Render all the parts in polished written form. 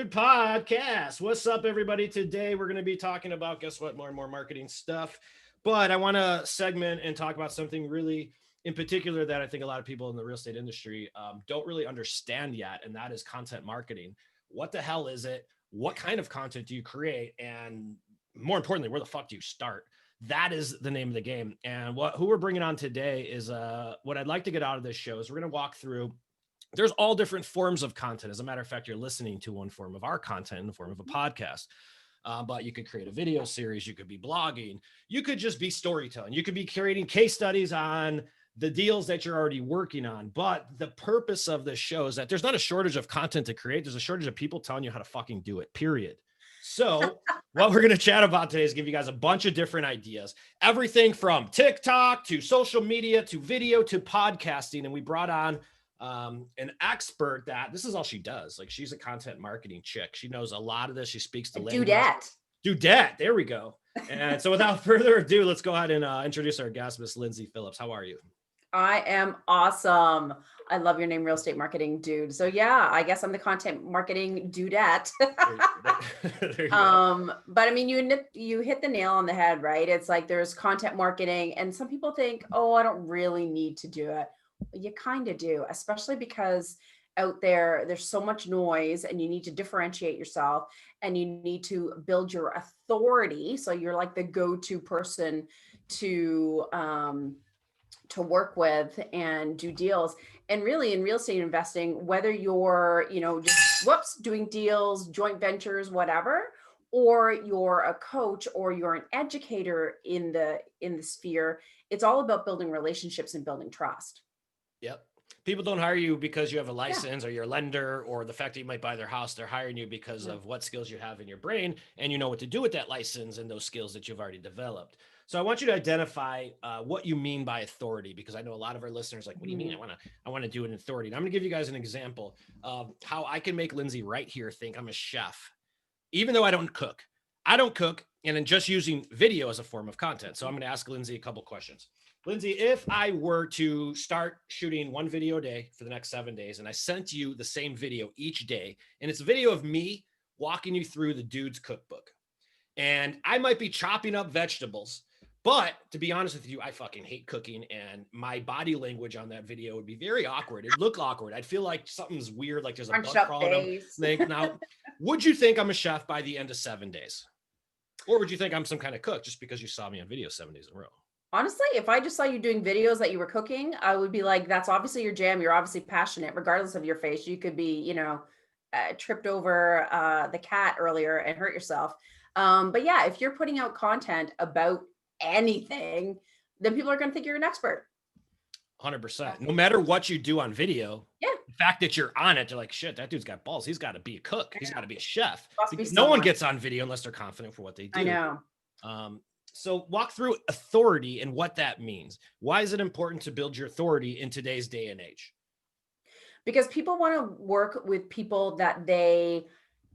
Unfiltered Podcast. What's up, everybody? Today we're going to be talking about, guess what, more and more marketing stuff. But I want to segment and talk about something really in particular that I think a lot of people in the real estate industry don't really understand yet, and that is content marketing. What the hell is it? What kind of content do you create? And more importantly, where the fuck do you start? That is the name of the game. And who we're bringing on today is what I'd like to get out of this show is we're going to walk through. There's all different forms of content. As a matter of fact, you're listening to one form of our content in the form of a podcast. But you could create a video series. You could be blogging. You could just be storytelling. You could be creating case studies on the deals that you're already working on. But the purpose of this show is that there's not a shortage of content to create. There's a shortage of people telling you how to fucking do it, period. So what we're going to chat about today is give you guys a bunch of different ideas, everything from TikTok to social media to video to podcasting. And we brought on an expert that this is all she does. Like, she's a content marketing chick. She knows a lot of this. She speaks the language. Dudette. There we go. And so without further ado, let's go ahead and introduce our guest, Miss Lindsey Phillips. How are you? I am awesome. I love your name, Real Estate Marketing Dude. So yeah, I guess I'm the content marketing dudette. There you go. But I mean, you hit the nail on the head, right? It's like there's content marketing, and some people think, oh, I don't really need to do it. You kind of do, especially because out there's so much noise, and you need to differentiate yourself, and you need to build your authority. So you're like the go-to person to work with and do deals. And really in real estate investing, whether you're, just doing deals, joint ventures, whatever, or you're a coach or you're an educator in the sphere, it's all about building relationships and building trust. Yep. People don't hire you because you have a license or you're a lender or the fact that you might buy their house. They're hiring you because of what skills you have in your brain, and you know what to do with that license and those skills that you've already developed. So I want you to identify what you mean by authority, because I know a lot of our listeners are like, what do you mean? I want to do an authority. And I'm going to give you guys an example of how I can make Lyndsay right here think I'm a chef, even though I don't cook. And then just using video as a form of content. So I'm going to ask Lyndsay a couple questions. Lyndsay, if I were to start shooting one video a day for the next 7 days, and I sent you the same video each day, and it's a video of me walking you through the dude's cookbook, and I might be chopping up vegetables, but to be honest with you, I fucking hate cooking, and my body language on that video would be very awkward. It'd look awkward. I'd feel like something's weird, like there's a bug crawling up. Now, would you think I'm a chef by the end of 7 days? Or would you think I'm some kind of cook just because you saw me on video 7 days in a row? Honestly, if I just saw you doing videos that you were cooking, I would be like, that's obviously your jam. You're obviously passionate, regardless of your face. You could be, tripped over the cat earlier and hurt yourself. But yeah, if you're putting out content about anything, then people are going to think you're an expert. 100%. No matter what you do on video, the fact that you're on it, they're like, shit, that dude's got balls. He's got to be a cook. He's got to be a chef. No one gets on video unless they're confident for what they do. I know. So walk through authority and what that means. Why is it important to build your authority in today's day and age? Because people want to work with people that they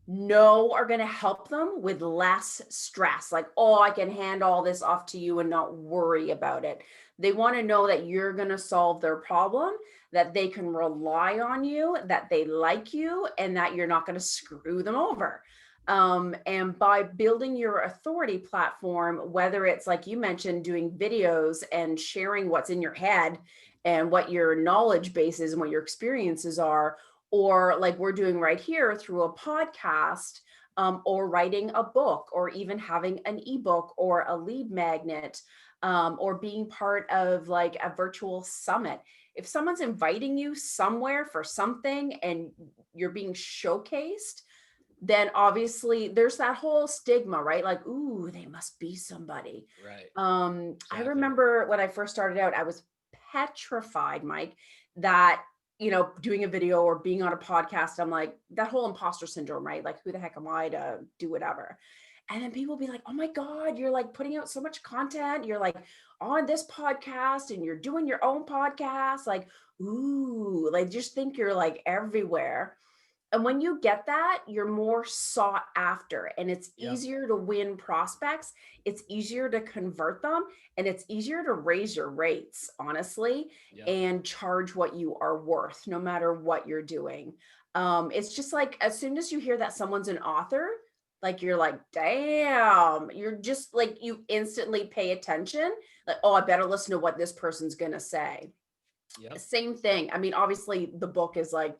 know are going to help them with less stress. Like, oh, I can hand all this off to you and not worry about it. They want to know that you're going to solve their problem, that they can rely on you, that they like you, and that you're not going to screw them over. And by building your authority platform, whether it's like you mentioned, doing videos and sharing what's in your head and what your knowledge base is and what your experiences are, or like we're doing right here through a podcast, or writing a book, or even having an ebook or a lead magnet, or being part of like a virtual summit. If someone's inviting you somewhere for something and you're being showcased, then obviously there's that whole stigma, right? Like, ooh, they must be somebody. Right. Exactly. I remember when I first started out, I was petrified, Mike, that, doing a video or being on a podcast, I'm like, that whole imposter syndrome, right? Like, who the heck am I to do whatever? And then people be like, oh my God, you're like putting out so much content. You're like on this podcast and you're doing your own podcast. Like, ooh, like just think you're like everywhere. And when you get that, you're more sought after, and it's easier to win prospects. It's easier to convert them, and it's easier to raise your rates, honestly, and charge what you are worth, no matter what you're doing. It's just like, as soon as you hear that someone's an author, like you're like, damn, you're just like, you instantly pay attention. Like, oh, I better listen to what this person's gonna say. Yep. Same thing. I mean, obviously the book is like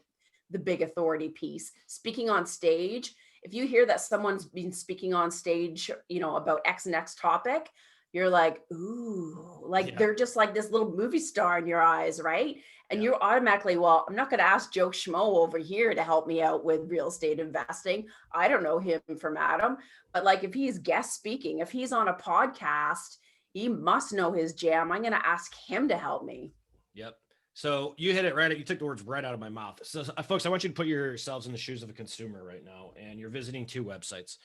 the big authority piece. Speaking on stage, if you hear that someone's been speaking on stage, about X and X topic, you're like, ooh, like Yeah. they're just like this little movie star in your eyes, right? And Yeah. you're automatically, well, I'm not going to ask Joe Schmo over here to help me out with real estate investing. I don't know him from Adam, but like if he's guest speaking, if he's on a podcast, he must know his jam. I'm going to ask him to help me. Yep. So you hit it right. You took the words right out of my mouth. So, folks, I want you to put yourselves in the shoes of a consumer right now, and you're visiting two websites.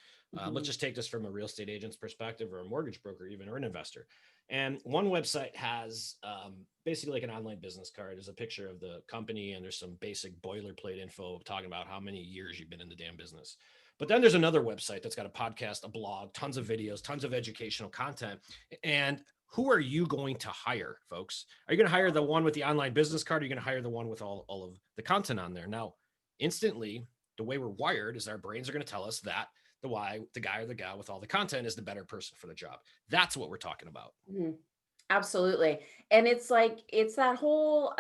Let's just take this from a real estate agent's perspective, or a mortgage broker, even, or an investor. And one website has basically like an online business card. There's a picture of the company, and there's some basic boilerplate info talking about how many years you've been in the damn business. But then there's another website that's got a podcast, a blog, tons of videos, tons of educational content, and who are you going to hire, folks? Are you going to hire the one with the online business card? Or are you going to hire the one with all of the content on there? Now, instantly, the way we're wired is our brains are going to tell us that the guy or the gal with all the content is the better person for the job. That's what we're talking about. Mhm. Absolutely. And it's like, it's that whole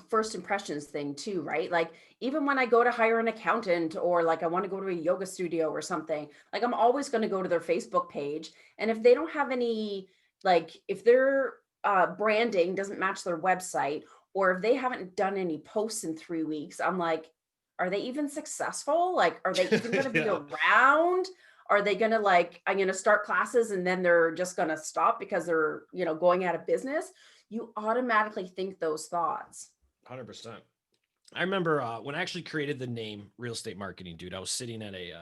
first impressions thing too, right? Like even when I go to hire an accountant, or like I want to go to a yoga studio or something, like I'm always going to go to their Facebook page. And if they don't have any, like if their branding doesn't match their website, or if they haven't done any posts in 3 weeks, I'm like, are they even successful? Like, are they even going to be Yeah, around? Are they going to like, I'm going to start classes and then they're just going to stop because they're, going out of business? You automatically think those thoughts. 100%. I remember when I actually created the name Real Estate Marketing Dude, I was sitting at a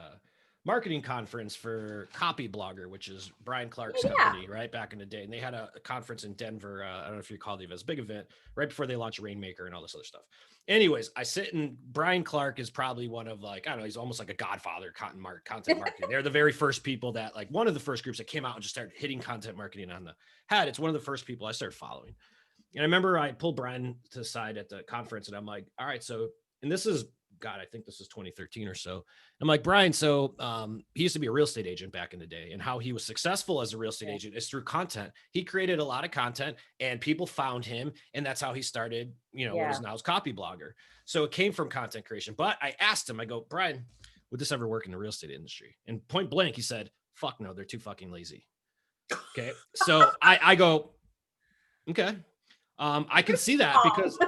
marketing conference for Copy Blogger, which is Brian Clark's Yeah. company, right back in the day. And they had a conference in Denver. I don't know if you called it, a big event right before they launched Rainmaker and all this other stuff. Anyways, I sit and Brian Clark is probably one of like, I don't know, he's almost like a godfather content marketing. They're the very first people that like one of the first groups that came out and just started hitting content marketing on the head. It's one of the first people I started following. And I remember I pulled Brian to the side at the conference and I'm like, all right, so, and this is, God, I think this is 2013 or so. I'm like, Brian, so he used to be a real estate agent back in the day, and how he was successful as a real estate agent is through content. He created a lot of content and people found him. And that's how he started, what is now his Copy Blogger. So it came from content creation. But I asked him, I go, Brian, would this ever work in the real estate industry? And point blank, he said, fuck no, they're too fucking lazy. Okay. So I go, okay. I can see that because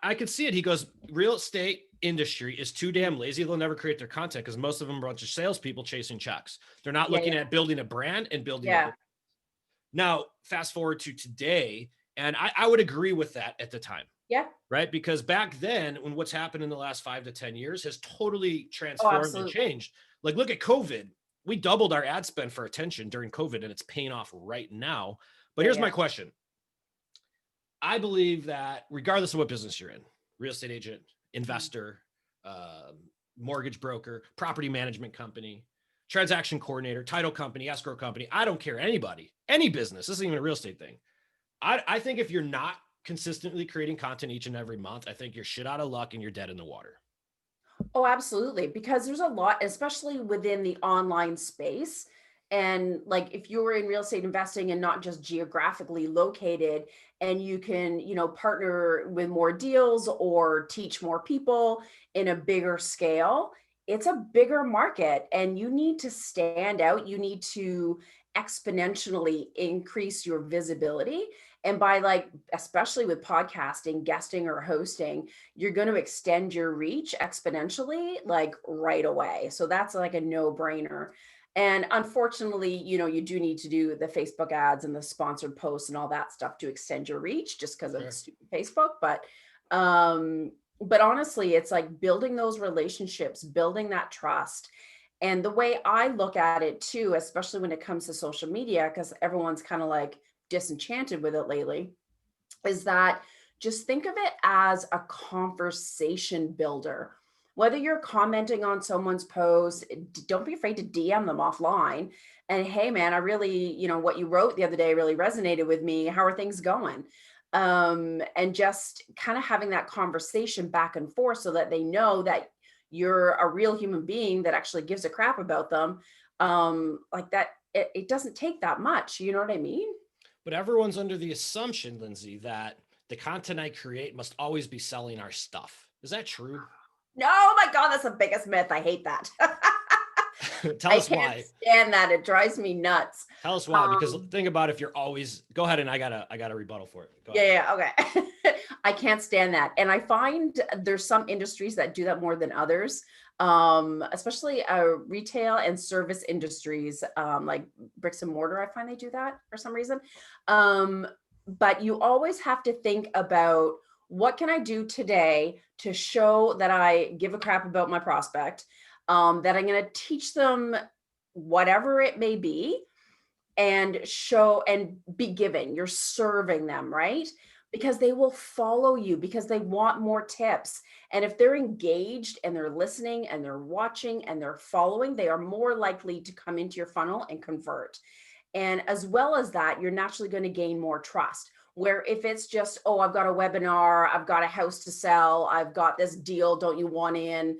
I could see it. He goes, real estate industry is too damn lazy. They'll never create their content because most of them are a bunch of salespeople chasing checks. They're not looking at building a brand and building. Now, fast forward to today, and I would agree with that at the time. Yeah. Right. Because back then, when what's happened in the last 5 to 10 years has totally transformed and changed. Like, look at COVID. We doubled our ad spend for attention during COVID, and it's paying off right now. But here's my question. I believe that regardless of what business you're in, real estate agent, investor, mortgage broker, property management company, transaction coordinator, title company, escrow company, I don't care, anybody, any business, this isn't even a real estate thing. I think if you're not consistently creating content each and every month, I think you're shit out of luck and you're dead in the water. Oh, absolutely. Because there's a lot, especially within the online space. And like if you're in real estate investing and not just geographically located, and you can, partner with more deals or teach more people in a bigger scale, it's a bigger market and you need to stand out. You need to exponentially increase your visibility. And by like, especially with podcasting, guesting, or hosting, you're going to extend your reach exponentially, like right away. So that's like a no-brainer. And unfortunately, you do need to do the Facebook ads and the sponsored posts and all that stuff to extend your reach just because of stupid Facebook. But honestly, it's like building those relationships, building that trust. And the way I look at it too, especially when it comes to social media, because everyone's kind of like disenchanted with it lately, is that just think of it as a conversation builder. Whether you're commenting on someone's post, don't be afraid to DM them offline. And hey, man, I really, what you wrote the other day really resonated with me. How are things going? And just kind of having that conversation back and forth so that they know that you're a real human being that actually gives a crap about them, like that, it doesn't take that much. You know what I mean? But everyone's under the assumption, Lindsay, that the content I create must always be selling our stuff. Is that true? No, oh my God, that's the biggest myth. I hate that. Tell I us can't why. stand that. It drives me nuts. Tell us why. Because think about if you're always go ahead and I got a rebuttal for it. Go ahead. Yeah, okay. I can't stand that. And I find there's some industries that do that more than others, especially retail and service industries, like bricks and mortar. I find they do that for some reason. But you always have to think about, what can I do today to show that I give a crap about my prospect, that I'm going to teach them whatever it may be, and show and be giving. You're serving them, right? Because they will follow you because they want more tips. And if they're engaged and they're listening and they're watching and they're following, they are more likely to come into your funnel and convert. And as well as that, you're naturally going to gain more trust. Where if it's just, oh, I've got a webinar, I've got a house to sell, I've got this deal, don't you want in?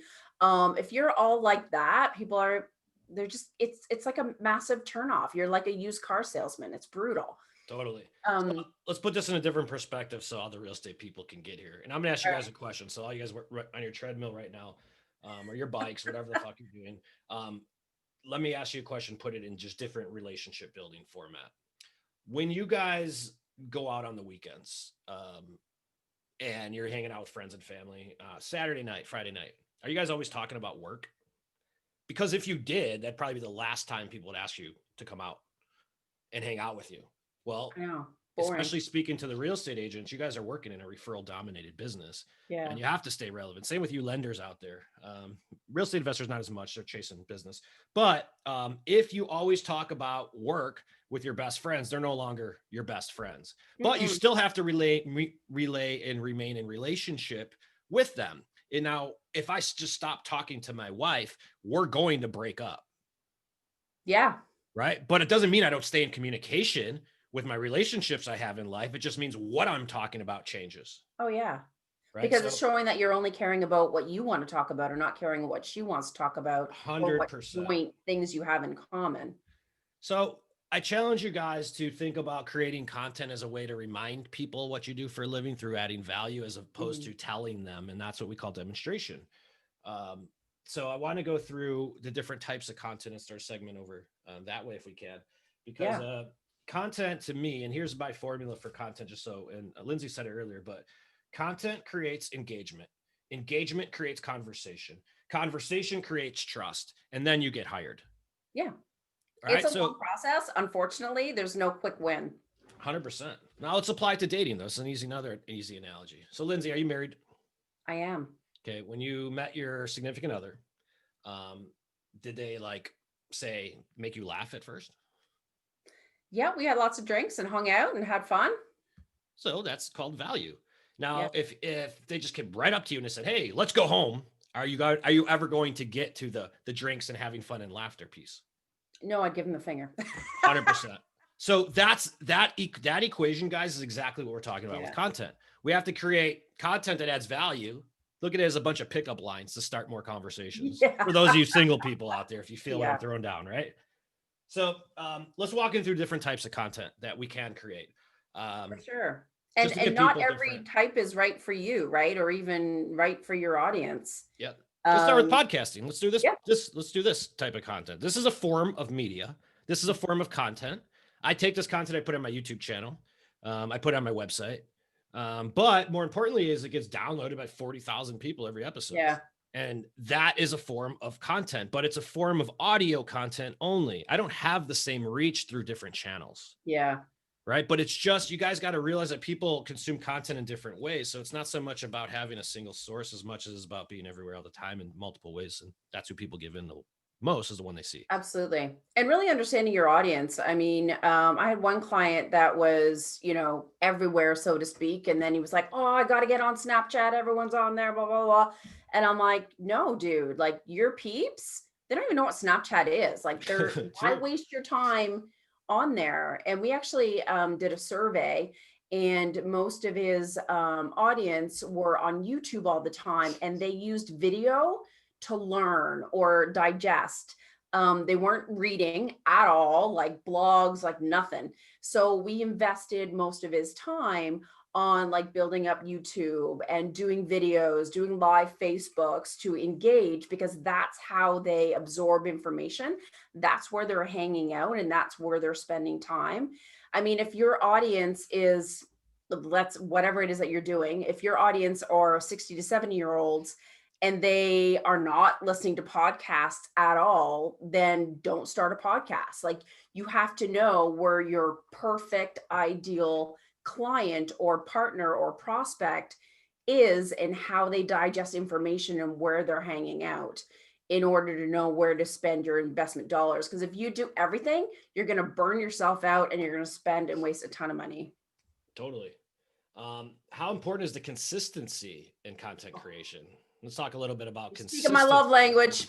If you're all like that, people are, they're just, it's like a massive turnoff. You're like a used car salesman. It's brutal. Totally. So let's put this in a different perspective so all the real estate people can get here. And I'm gonna ask you guys a question. So all you guys work on your treadmill right now, or your bikes, whatever the fuck you're doing. Let me ask you a question, put it in just different relationship building format. When you guys go out on the weekends, and you're hanging out with friends and family, Saturday night, Friday night, are you guys always talking about work? Because if you did, that'd probably be the last time people would ask you to come out and hang out with you. Well, I know. especially speaking to the real estate agents, you guys are working in a referral dominated business, and you have to stay relevant. Same with you lenders out there. Real estate investors, not as much, they're chasing business. But if you always talk about work with your best friends, they're no longer your best friends, but you still have to relay and remain in relationship with them. And now if I just stop talking to my wife, we're going to break up. Yeah. Right. But it doesn't mean I don't stay in communication with my relationships I have in life. It just means what I'm talking about changes. Oh, yeah. Right. Because it's showing that you're only caring about what you want to talk about, or not caring what she wants to talk about, 100%. or what joint things you have in common. So I challenge you guys to think about creating content as a way to remind people what you do for a living through adding value, as opposed to telling them. And that's what we call demonstration. So I want to go through the different types of content and start a segment over that way if we can, because content to me, and here's my formula for content, just so, and Lindsay said it earlier, but content creates engagement. Engagement creates conversation. Conversation creates trust, and then you get hired. Yeah. All it's right, a long process. Unfortunately, there's no quick win. 100%. Now let's apply it to dating, though. It's an another easy analogy. So Lindsay, are you married? I am. Okay. When you met your significant other, did they make you laugh at first? Yeah, we had lots of drinks and hung out and had fun. So that's called value. Now, if they just came right up to you and they said, "Hey, let's go home," are you ever going to get to the drinks and having fun and laughter piece? No, I'd give them the finger. 100%. So that equation, guys, is exactly what we're talking about with content. We have to create content that adds value. Look at it as a bunch of pickup lines to start more conversations. For those of you single people out there, if you feel what I'm throwing down, right? So let's walk in through different types of content that we can create. For sure. And not every type is right for you, right? Or even right for your audience. Yeah. Let's start with podcasting. Let's do this. Let's do this type of content. This is a form of media. This is a form of content. I take this content, I put it on my YouTube channel. I put it on my website. But more importantly is it gets downloaded by 40,000 people every episode. Yeah. And that is a form of content, but it's a form of audio content only. I don't have the same reach through different channels. Yeah. Right. But it's just, you guys got to realize that people consume content in different ways. So it's not so much about having a single source as much as it's about being everywhere all the time in multiple ways. And that's who people give in the most, is the one they see. Absolutely. And really understanding your audience. I mean, I had one client that was, everywhere, so to speak. And then he was like, "Oh, I got to get on Snapchat. Everyone's on there, blah, blah, blah." And I'm like, "No, dude, like your peeps, they don't even know what Snapchat is. Like why waste your time on there?" And we actually did a survey, and most of his audience were on YouTube all the time, and they used video to learn or digest. They weren't reading at all, like blogs, like nothing. So we invested most of his time on like building up YouTube and doing videos, doing live Facebooks to engage, because that's how they absorb information. That's where they're hanging out and that's where they're spending time. I mean, if your audience is, let's, whatever it is that you're doing, if your audience are 60 to 70-year-olds and they are not listening to podcasts at all, then don't start a podcast. Like, you have to know where your perfect ideal client or partner or prospect is and how they digest information and where they're hanging out in order to know where to spend your investment dollars. Because if you do everything, you're going to burn yourself out and you're going to spend and waste a ton of money. Totally. How important is the consistency in content creation? Let's talk a little bit about consistency. Speak my love language.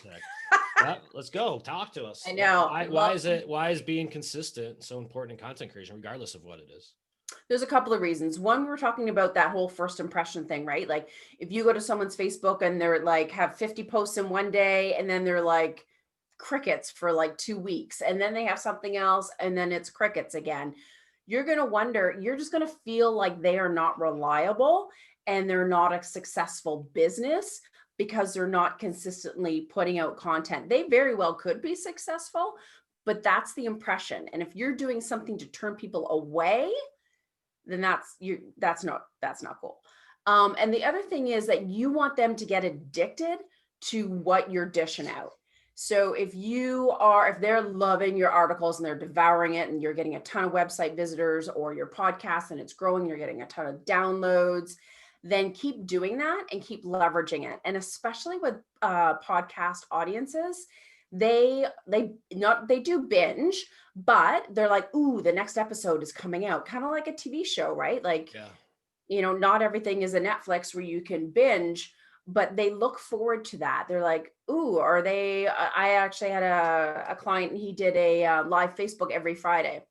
Yeah, let's go. Talk to us. I know. Why is being consistent so important in content creation, regardless of what it is? There's a couple of reasons. One, we're talking about that whole first impression thing, right? Like, if you go to someone's Facebook and they're like have 50 posts in one day, and then they're like crickets for like 2 weeks, and then they have something else, and then it's crickets again. You're going to wonder, you're just going to feel like they are not reliable and they're not a successful business because they're not consistently putting out content. They very well could be successful, but that's the impression. And if you're doing something to turn people away, then that's not cool. And the other thing is that you want them to get addicted to what you're dishing out. So if they're loving your articles and they're devouring it and you're getting a ton of website visitors, or your podcast and it's growing, you're getting a ton of downloads, then keep doing that and keep leveraging it. And especially with podcast audiences, they do binge, but they're like, ooh, the next episode is coming out, kind of like a TV show, right? Like, yeah. Not everything is a Netflix where you can binge, but they look forward to that. They're like, ooh, I actually had a client, and he did a live Facebook every Friday.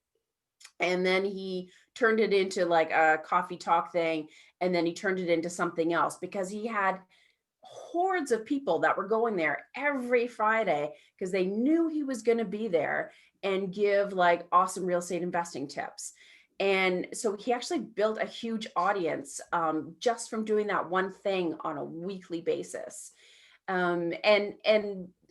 And then he turned it into like a coffee talk thing. And then he turned it into something else, because he had hordes of people that were going there every Friday because they knew he was going to be there and give like awesome real estate investing tips. And so he actually built a huge audience just from doing that one thing on a weekly basis. And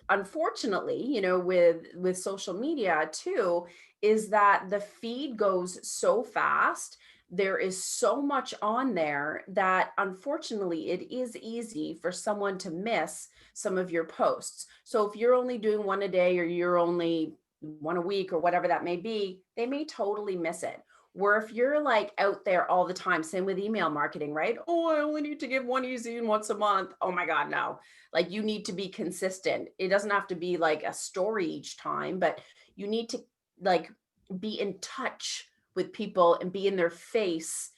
unfortunately, with social media too, is that the feed goes so fast. There is so much on there that unfortunately it is easy for someone to miss some of your posts. So if you're only doing one a day, or you're only one a week, or whatever that may be, they may totally miss it. Where if you're like out there all the time, same with email marketing, right? Oh, I only need to give one e-zine once a month. Oh my God, no. Like, you need to be consistent. It doesn't have to be like a story each time, but you need to like be in touch with people and be in their face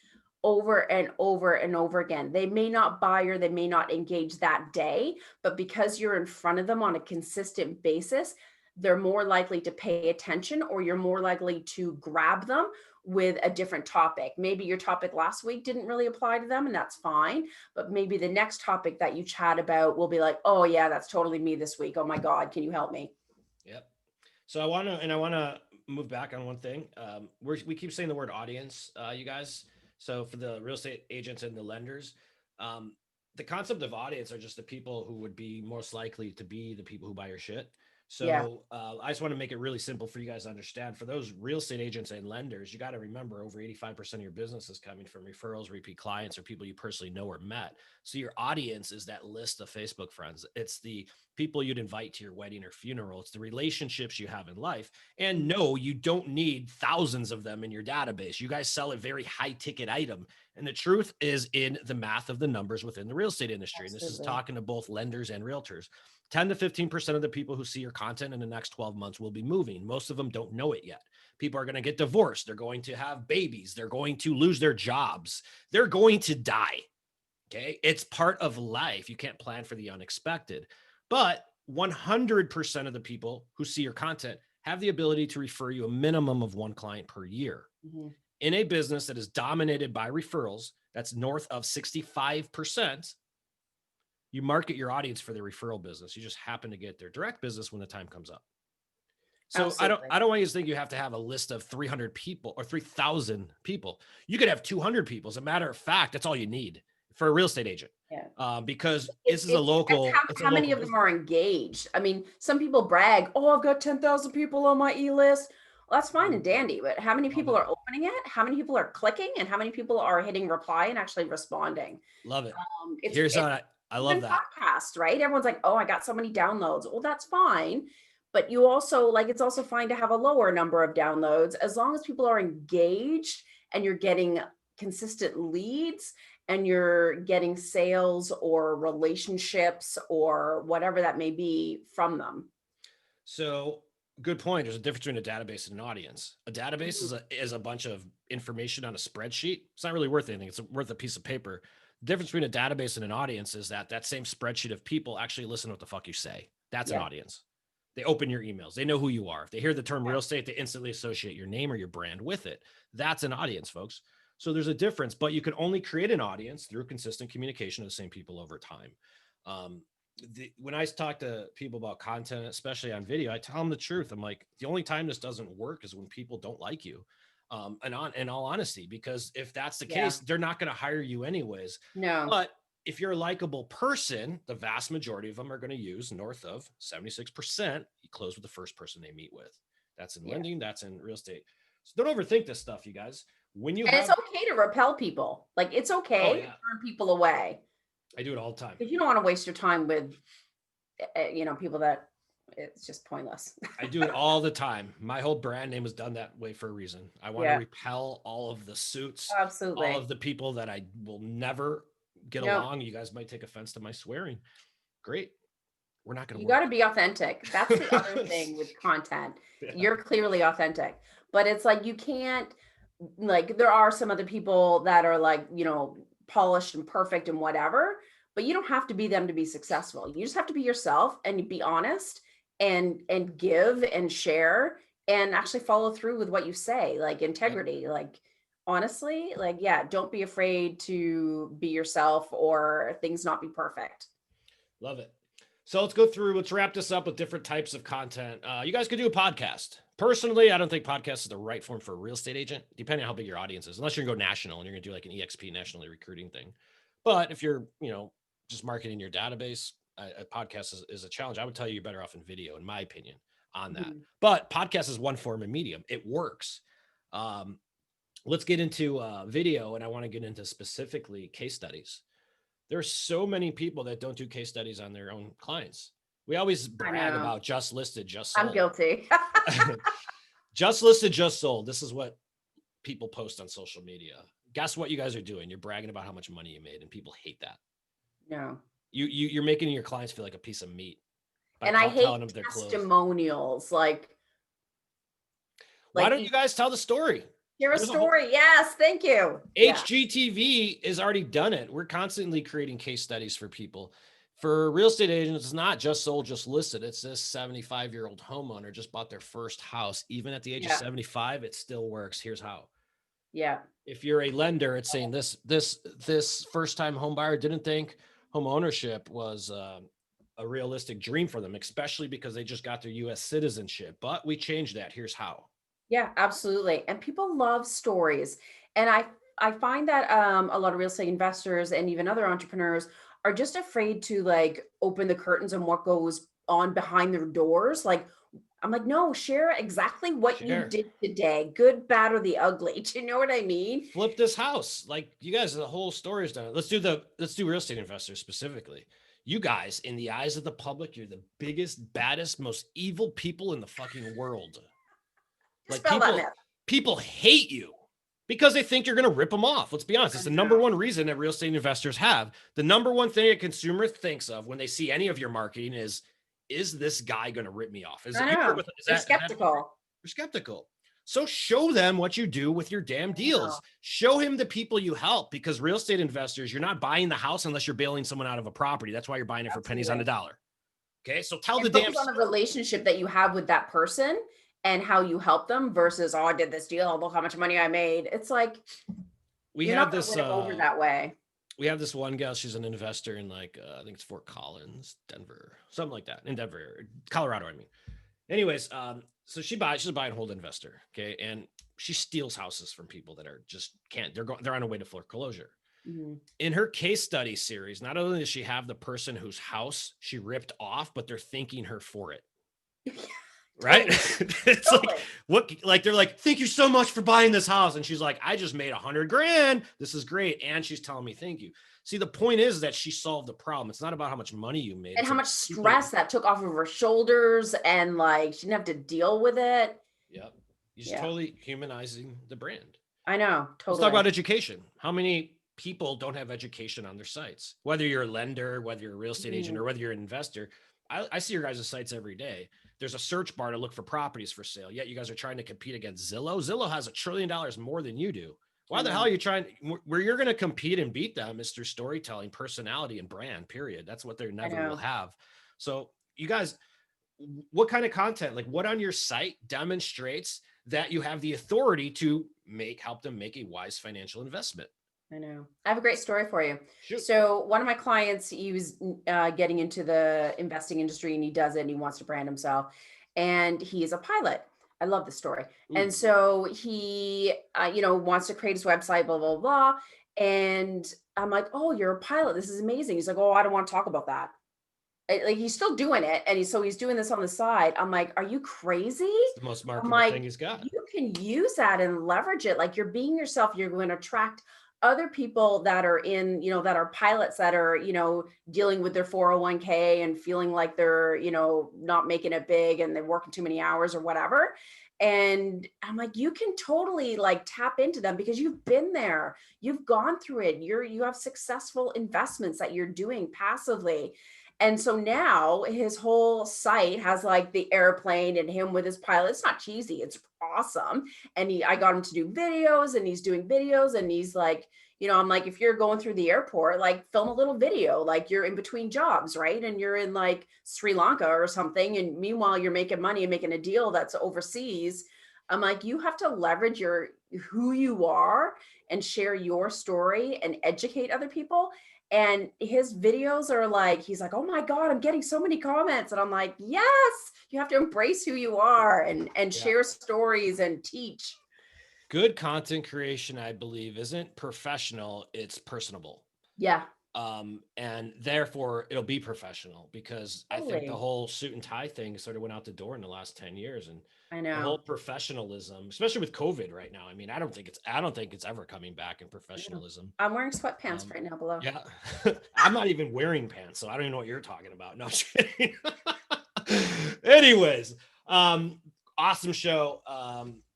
over and over and over again. They may not buy, or they may not engage that day, but because you're in front of them on a consistent basis, they're more likely to pay attention, or you're more likely to grab them with a different topic. Maybe your topic last week didn't really apply to them, and that's fine. But maybe the next topic that you chat about will be like, oh yeah, that's totally me this week. Oh my God, can you help me? Yep. So I want to move back on one thing. We keep saying the word audience, you guys. So for the real estate agents and the lenders, the concept of audience are just the people who would be most likely to be the people who buy your shit. So yeah. I just want to make it really simple for you guys to understand. For those real estate agents and lenders, you got to remember over 85% of your business is coming from referrals, repeat clients, or people you personally know or met. So your audience is that list of Facebook friends. It's the people you'd invite to your wedding or funeral. It's the relationships you have in life. And no, you don't need thousands of them in your database. You guys sell a very high ticket item. And the truth is in the math of the numbers within the real estate industry. Absolutely. And this is talking to both lenders and realtors. 10 to 15% of the people who see your content in the next 12 months will be moving. Most of them don't know it yet. People are going to get divorced. They're going to have babies. They're going to lose their jobs. They're going to die. Okay. It's part of life. You can't plan for the unexpected, but 100% of the people who see your content have the ability to refer you a minimum of one client per year. Mm-hmm. In a business that is dominated by referrals, that's north of 65%. You market your audience for their referral business. You just happen to get their direct business when the time comes up. So Absolutely. I don't want you to think you have to have a list of 300 people or 3,000 people. You could have 200 people. As a matter of fact, that's all you need for a real estate agent. Yeah. Because It, this is a it depends local, it's a how many local of them business. are engaged. I mean, some people brag, oh, I've got 10,000 people on my e-list. Well, that's fine and dandy, but how many people are opening it? How many people are clicking? And how many people are hitting reply and actually responding? Love it. It's Here's how I love that. Podcast, right? Everyone's like, oh, I got so many downloads. Well, that's fine. But you also like, it's also fine to have a lower number of downloads as long as people are engaged and you're getting consistent leads and you're getting sales or relationships or whatever that may be from them. So good point. There's a difference between a database and an audience. A database is a bunch of information on a spreadsheet. It's not really worth anything. It's worth a piece of paper. The difference between a database and an audience is that same spreadsheet of people actually listen to what the fuck you say. That's an audience. They open your emails. They know who you are. If they hear the term real estate, they instantly associate your name or your brand with it. That's an audience, folks. So there's a difference, but you can only create an audience through consistent communication of the same people over time. When I talk to people about content, especially on video, I tell them the truth. I'm like, the only time this doesn't work is when people don't like you. And in all honesty, because if that's the case, they're not going to hire you anyways. No. But if you're a likable person, the vast majority of them are going to use north of 76%. You close with the first person they meet with. That's in lending. That's in real estate. So don't overthink this stuff, you guys. It's okay to repel people. Like it's okay to turn people away. I do it all the time. Because you don't want to waste your time with, people that it's just pointless. I do it all the time. My whole brand name is done that way for a reason. I want to repel all of the suits, absolutely, all of the people that I will never get along. You guys might take offense to my swearing. Great. We're not going to. You got to be authentic. That's the other thing with content. You're clearly authentic, but it's like you can't. Like there are some other people that are like polished and perfect and whatever, but you don't have to be them to be successful. You just have to be yourself and be honest and give and share and actually follow through with what you say, like integrity, like honestly, like, don't be afraid to be yourself or things not be perfect. Love it. So let's wrap this up with different types of content. You guys could do a podcast. Personally, I don't think podcast is the right form for a real estate agent, depending on how big your audience is, unless you're going to go national and you're going to do like an EXP nationally recruiting thing. But if you're, just marketing your database, a podcast is a challenge. I would tell you're better off in video, in my opinion, on that. Mm-hmm. But podcast is one form of medium. It works. Let's get into video, and I want to get into specifically case studies. There's so many people that don't do case studies on their own clients. We always brag about just listed, just sold. I'm guilty. Just listed, just sold. This is what people post on social media. Guess what you guys are doing? You're bragging about how much money you made, and people hate that. No. You're making your clients feel like a piece of meat. And I hate testimonials. Like, why don't you guys tell the story? Hear a story. Yes, thank you. HGTV has already done it. We're constantly creating case studies for people. For real estate agents, it's not just sold, just listed. It's this 75-year-old homeowner just bought their first house. Even at the age of 75, it still works. Here's how. Yeah. If you're a lender, it's saying this first-time home buyer didn't think home ownership was a realistic dream for them, especially because they just got their U.S. citizenship. But we changed that. Here's how. Yeah, absolutely. And people love stories. And I find that a lot of real estate investors and even other entrepreneurs are just afraid to like open the curtains on what goes on behind their doors. Like, I'm like, no, share exactly what you did today, good, bad, or the ugly. Do you know what I mean? Flip this house. Like you guys, the whole story is done. Let's do real estate investors specifically. You guys, in the eyes of the public, you're the biggest, baddest, most evil people in the fucking world. Like people hate you because they think you're going to rip them off. Let's be honest. It's the number one reason that real estate investors have. The number one thing a consumer thinks of when they see any of your marketing is this guy going to rip me off? They're skeptical. They're skeptical. So show them what you do with your damn deals. Show him the people you help, because real estate investors, you're not buying the house unless you're bailing someone out of a property. That's why you're buying it for pennies on the dollar. Okay. So tell the damn on the relationship that you have with that person and how you help them versus, I did this deal, look how much money I made. It's like, we have this over that way. we have this one gal. She's an investor in like I think it's Fort Collins, Denver, something like that, in Denver, Colorado. I mean, anyways, so she's a buy and hold investor, okay, and she steals houses from people that are just can't. They're on a way to foreclosure. Mhm. In her case study series, not only does she have the person whose house she ripped off, but they're thanking her for it. Right? Totally. It's like Totally. they're like, thank you so much for buying this house. And she's like, I just made 100 grand. This is great. And she's telling me thank you. See, the point is that she solved the problem. It's not about how much money you made. And It's how about much people that, stress that took off of her shoulders, and like she didn't have to deal with it. yep. You're just Yeah, totally humanizing the brand. I know. Let's talk Totally. about education. How many people don't have education on their sites? Whether you're a lender, whether you're a real estate agent, Mhm. or whether you're an investor, I see your guys' sites every day. There's a search bar to look for properties for sale. Yet you guys are trying to compete against Zillow. Zillow has $1 trillion more than you do. I Why the hell know. are you trying? Where you're going to compete and beat them is through storytelling, personality, and brand. Period. That's what they I never will know. have. So you guys, what kind of content, like what on your site demonstrates that you have the authority to help them make a wise financial investment? I know. I have a great story for you. Shoot. So one of my clients, he was getting into the investing industry, and he does it, and he wants to brand himself. And he is a pilot. I love this story. And Ooh. so he, wants to create his website, blah, blah, blah. And I'm like, oh, you're a pilot. This is amazing. He's like, oh, I don't want to talk about that. Like he's still doing it. And he's doing this on the side. I'm like, are you crazy? It's the most I'm marketable thing like, he's got. you can use that and leverage it. Like you're being yourself. You're going to attract other people that are that are pilots that are, dealing with their 401k and feeling like they're, not making it big and they're working too many hours or whatever. And I'm like, you can totally like tap into them because you've been there. You've gone through it. You have successful investments that you're doing passively. And so now his whole site has like the airplane and him with his pilot. It's not cheesy, it's awesome. And I got him to do videos, and he's doing videos, and he's like, I'm like, if you're going through the airport, like film a little video, like you're in between jobs, right? And you're in like Sri Lanka or something. And meanwhile, you're making money and making a deal that's overseas. I'm like, you have to leverage who you are and share your story and educate other people. And his videos are like, he's like, oh my God, I'm getting so many comments. And I'm like, yes, you have to embrace who you are and Yeah. share stories and teach. Good content creation, I believe, isn't professional, it's personable. Yeah, And therefore it'll be professional, because I think the totally. whole suit and tie thing sort of went out the door in the last 10 years. And I the whole know. professionalism, especially with COVID right now. I mean, I don't think it's ever coming back in I know. professionalism. I'm wearing sweatpants Um, right now below. yeah, I'm not even wearing pants, so I don't even know what you're talking about. No, just kidding. Anyways, awesome show.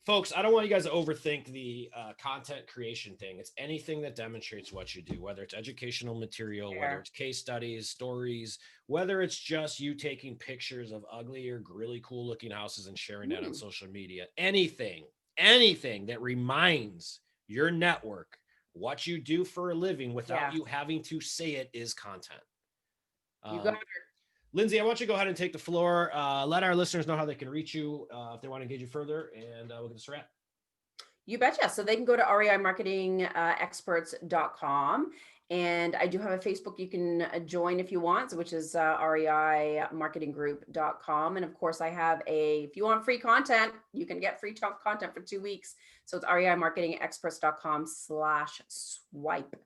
Folks, I don't want you guys to overthink the content creation thing. It's anything that demonstrates what you do, whether it's educational material, whether There. it's case studies, stories, whether it's just you taking pictures of ugly or really cool looking houses and sharing that on Mm, social media. Anything that reminds your network what you do for a living without yeah, you having to say it is content. you got Um, Lyndsay, I want you to go ahead and take the floor. Let our listeners know how they can reach you if they want to engage you further, and we'll get this wrap. You betcha. So they can go to reimarketingexperts.com. And I do have a Facebook you can join if you want, which is reimarketinggroup.com. And of course, I have if you want free content, you can get free content for 2 weeks. So it's reimarketingexperts.com/swipe.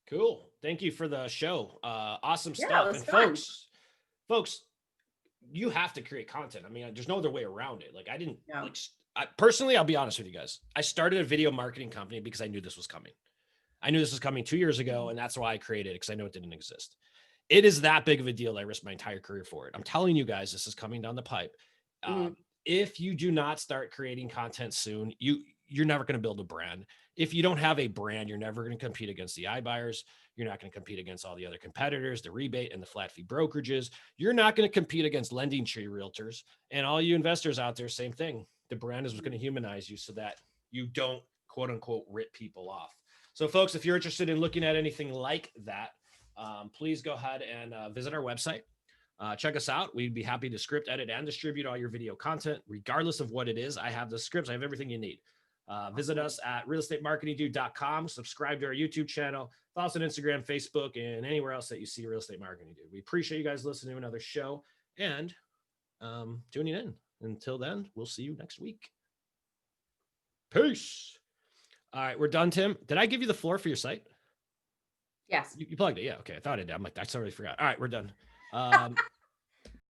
Cool. Thank you for the show. Awesome Yeah, it stuff. was And fun. folks, you have to create content. I mean, there's no other way around it. Like I didn't Yeah. like personally, I'll be honest with you guys. I started a video marketing company because I knew this was coming. I knew this was coming 2 years ago, and that's why I created it, because I know it didn't exist. It is that big of a deal. I risked my entire career for it. I'm telling you guys, this is coming down the pipe. Mhm. If you do not start creating content soon, you're never going to build a brand. If you don't have a brand, you're never going to compete against the iBuyers. You're not going to compete against all the other competitors, the rebate and the flat fee brokerages. You're not going to compete against lending tree realtors, and all you investors out there. Same thing. The brand is going to humanize you so that you don't quote unquote rip people off. So, folks, if you're interested in looking at anything like that, please go ahead and visit our website. Check us out. We'd be happy to script, edit, and distribute all your video content, regardless of what it is. I have the scripts. I have everything you need. Visit us at realestatemarketingdude.com. Subscribe to our YouTube channel. Follow us on Instagram, Facebook, and anywhere else that you see Real Estate Marketing Dude. We appreciate you guys listening to another show and tuning in. Until then, we'll see you next week. Peace. All right, we're done, Tim. Did I give you the floor for your site? Yes. You plugged it. Yeah. Okay. I thought I did. I'm like, I totally forgot. All right, we're done.